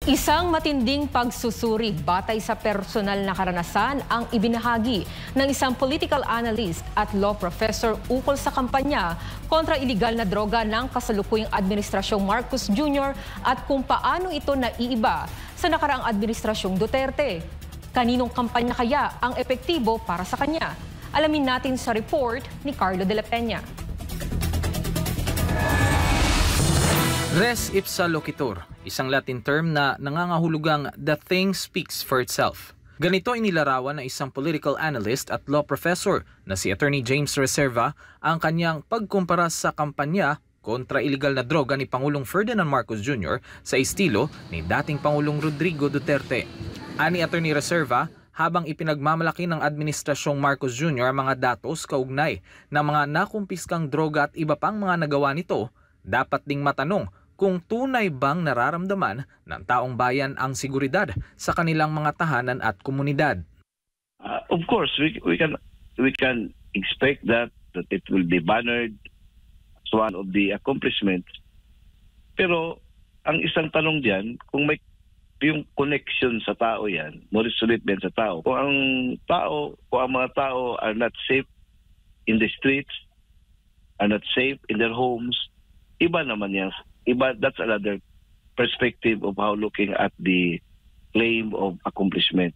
Isang matinding pagsusuri batay sa personal na karanasan ang ibinahagi ng isang political analyst at law professor ukol sa kampanya kontra iligal na droga ng kasalukuyang Administrasyong Marcos Jr. at kung paano ito naiiba sa nakaraang Administrasyong Duterte. Kaninong kampanya kaya ang epektibo para sa kanya? Alamin natin sa report ni Carlo de la Peña. Res ipsa loquitur, isang Latin term na nangangahulugang the thing speaks for itself. Ganito inilarawan ng isang political analyst at law professor na si Attorney James Reserva ang kanyang pagkumpara sa kampanya kontra iligal na droga ni Pangulong Ferdinand Marcos Jr. sa estilo ni dating Pangulong Rodrigo Duterte. Ani Attorney Reserva, habang ipinagmamalaki ng Administrasyong Marcos Jr. mga datos kaugnay ng mga nakumpiskang droga at iba pang mga nagawa nito, dapat ding matanong kung tunay bang nararamdaman ng taong bayan ang seguridad sa kanilang mga tahanan at komunidad. Of course, we can expect that it will be bannered as one of the accomplishments. Pero ang isang tanong diyan, kung may yung connection sa tao yan, more sulit din sa tao. Kung ang mga tao are not safe in the streets, are not safe in their homes, iba naman yan. Iba, that's another perspective of how looking at the claim of accomplishment.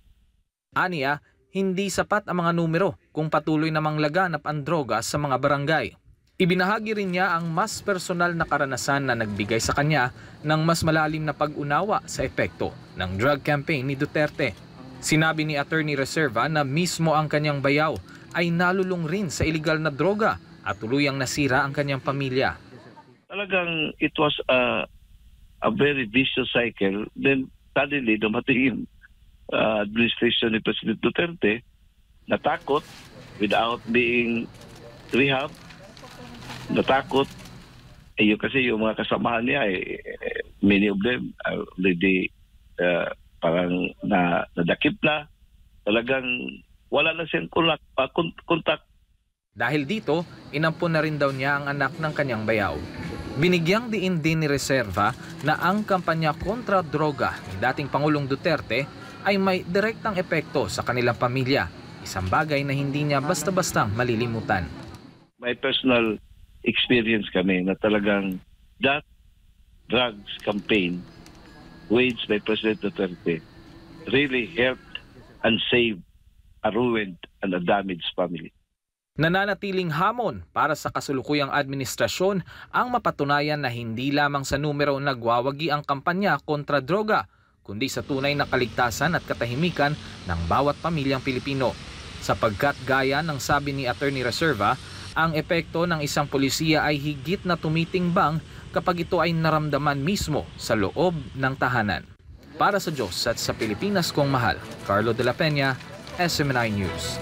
Aniya, hindi sapat ang mga numero kung patuloy namang laganap ang droga sa mga barangay. Ibinahagi rin niya ang mas personal na karanasan na nagbigay sa kanya ng mas malalim na pag-unawa sa epekto ng drug campaign ni Duterte. Sinabi ni Attorney Reserva na mismo ang kanyang bayaw ay nalulung rin sa iligal na droga at tuluyang nasira ang kanyang pamilya. Talagang it was a very vicious cycle. Then suddenly dumating yung administration ni President Duterte, natakot without being rehab, natakot. Kasi yung mga kasamahan niya, many of them are already parang nadakip na. Talagang wala na siyang kontak. Dahil dito, inampun na rin daw niya ang anak ng kanyang bayaw. Binigyang diin din ni Reserva na ang kampanya kontra droga ni dating Pangulong Duterte ay may direktang epekto sa kanilang pamilya, isang bagay na hindi niya basta-bastang malilimutan. May personal experience kami na talagang that drugs campaign waged by President Duterte really helped and saved a ruined and a damaged family. Nananatiling hamon para sa kasulukuyang administrasyon ang mapatunayan na hindi lamang sa numero nagwawagi ang kampanya kontra droga, kundi sa tunay na kaligtasan at katahimikan ng bawat pamilyang Pilipino. Sapagkat gaya ng sabi ni Attorney Reserva, ang epekto ng isang polisiya ay higit na tumitingbang kapag ito ay naramdaman mismo sa loob ng tahanan. Para sa Diyos at sa Pilipinas kong mahal, Carlo de la Peña, SMNI News.